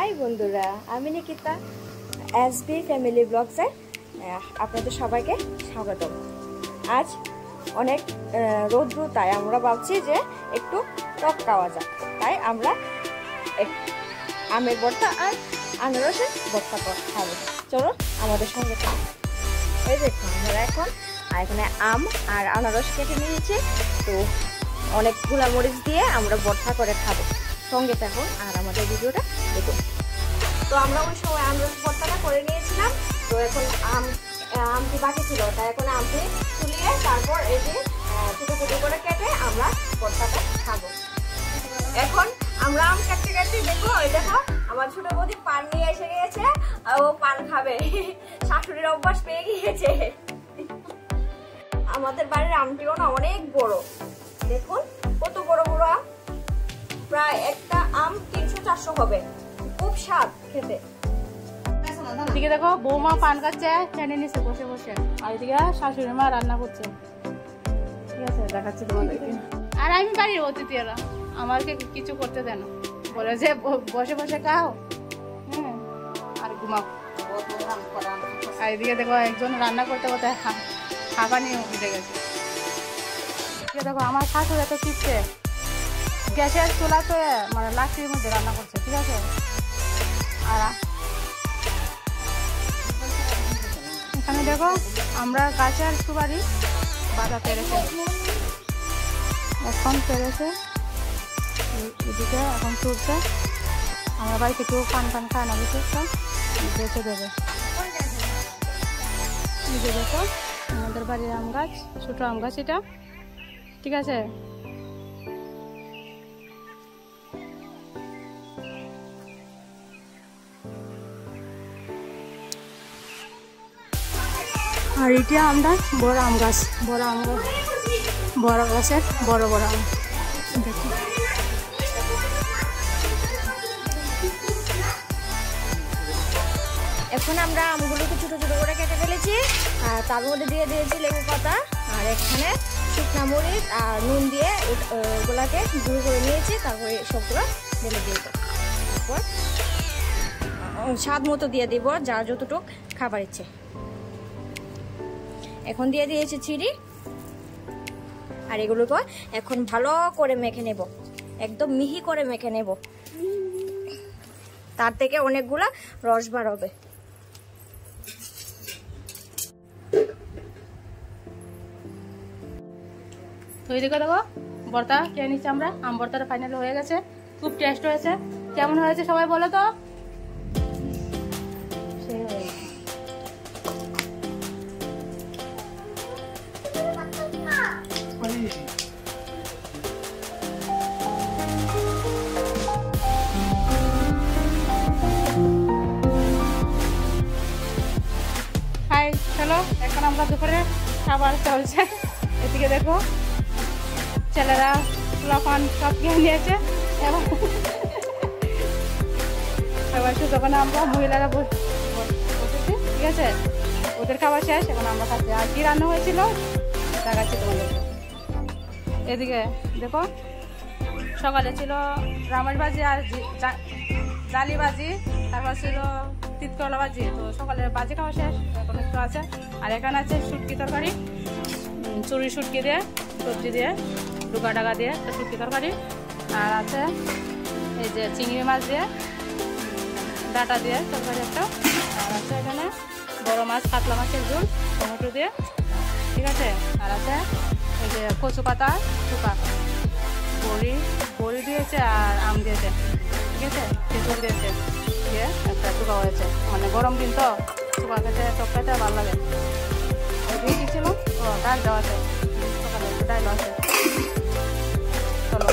High বন্ধুরা, আমি Nikita SB family ব্লগসে আপনাদের সবাইকে স্বাগতম। আজ অনেক রৌদ্র, তাই আমরা ভাবছি যে একটু টক খাওয়া যাক। তাই আমরা আমের ভর্তা আর আনারসের ভর্তা খাবো। চলো আমাদের সঙ্গে খাবো। এই দেখুন আমরা এখানে আম আর আনারস কেটে নিয়েছি, তো অনেকগুলা মরিচ দিয়ে আমরা ভর্তা করে খাবো। সঙ্গে থাকুন আর আমাদের ভিডিওটা দেখুন। তো আমরা ওই সময় আনারস ভর্তাটা করে নিয়েছিলাম, তো এখন আমটি বাকি ছিল, তাই এখন আমটি তুলিয়ে তারপর এই যে ছোটো ছোটো করে কেটে আমরা ভর্তাটা খাবো। এখন আমরা আম কাটতে কাটতে দেখো, ওই দেখো আমার ছোট বৌদি পান নিয়ে এসে গিয়েছে, ও পান খাবে। শাশুড়ির অভ্যাস পেয়ে গিয়েছে। আমাদের বাড়ির আমটিও না অনেক বড়, দেখুন কত বড় বড় আম, প্রায় একটা আম 300-400 হবে। খুব স্বাদ খেতে। এদিকে দেখো বৌমা পান খাচ্ছে টেনে নিচে বসে বসে, আর এদিকে শাশুড়ি মা রান্না করছে। ঠিক আছে, দেখাচ্ছি তোমাদেরকে। আর আমি বাড়ির অতিথিরা আমাকে কিছু করতে দেন, বলে যে বসে বসে খাও আর ঘুমাও। আর এদিকে দেখো একজন রান্না করতে করতে হাঁপানি উঠে গেছে। দেখো আমার শাশুড়ি এত শিখছে, গ্যাসের চুলাতে মানে লাকড়ির মধ্যে রান্না করছে। ঠিক আছে, আর এখানে দেখো আমরা গাছের সুপারি বাঁধা পেরেছে, এখন পেরেছে, এদিকে এখন তুলছে। আমরা বাড়িতে কেউ পান খায় না, বিশেষটা বেঁচে দেবে। নিজে দেখো আমাদের বাড়ির আম গাছ, ছোটো আম গাছ এটা। ঠিক আছে, আর এটা আমরা বড় আম গাছ, বড় গাছের বড় বড় আম দেখি। এখন আমরা আমগুলোকে ছোটো ছোটো করে কেটে ফেলেছি, আর তার মধ্যে দিয়ে দিয়েছি লেবু পাতা, আর এখানে শুকনা মরিচ আর নুন দিয়ে ওগুলাকে গুঁড়ো করে নিয়েছি। তারপরে সবগুলো ঢেলে দিয়ে দেবো, তারপর স্বাদ মতো দিয়ে দিব, যার যতটুক খাবার ইচ্ছে। এখন দিয়ে দিয়েছি চিনি, আর এগুলোকে এখন ভালো করে মেখে নেব, একদম মিহি করে মেখে নেব, তার থেকে অনেকগুলা রস বার হবে। তো এদিকে দেখো ভর্তা খেয়ে নিচ্ছি আমরা। আম ভর্তাটা ফাইনাল হয়ে গেছে, খুব টেস্ট হয়েছে। কেমন হয়েছে সবাই বলো তো। হাই চলো, এখন আমরা দুপুরে খাবার চলছে। এদিকে দেখো ছেলেরা পোলাপান সব কিনে নিয়েছে, এবার যখন আমরা মহিলারা বসেছি। ঠিক আছে, ওদের খাবার শেষ, এখন আমরা খাচ্ছি। আর কি রান্না হয়েছিল দেখাচ্ছি তোমাদেরকে। এদিকে দেখো সকালে ছিল রামাস ভাজি আর জালি ভাজি, তারপর ছিল তিতকলা ভাজি। তো সকালে ভাজি খাওয়া শেষ, এখন একটু আছে। আর এখানে আছে শুটকি তরকারি, চুরি শুটকি দিয়ে সবজি দিয়ে ডুকা ডাকা দিয়ে একটা শুটকি তরকারি। আর আছে এই যে চিংড়ি মাছ দিয়ে ডাটা দিয়ে তরকারি একটা। আর আছে এখানে বড় মাছ, কাতলা মাছের ঝোল টমেটো দিয়ে। ঠিক আছে, আর আছে এই যে কচু পাতা শুকা, বড়ি দিয়েছে আর আম দিয়েছে। ঠিক আছে, তেঁতুল দিয়েছে, দিয়ে একটা শুকা হয়েছে। মানে গরম দিন তো শুকা খেতে টক খেতে ভালো লাগে। দিয়ে দিয়েছিল, ও ডাল দেওয়া আছে, সকালে একটু ডাল আছে। চলো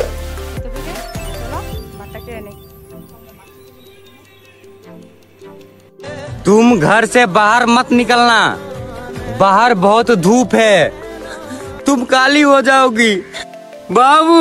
চলো ভাতটা খেয়ে নিই। तुम घर से बाहर मत निकलना, बाहर बहुत धूप है, तुम काली हो जाओगी बाबू।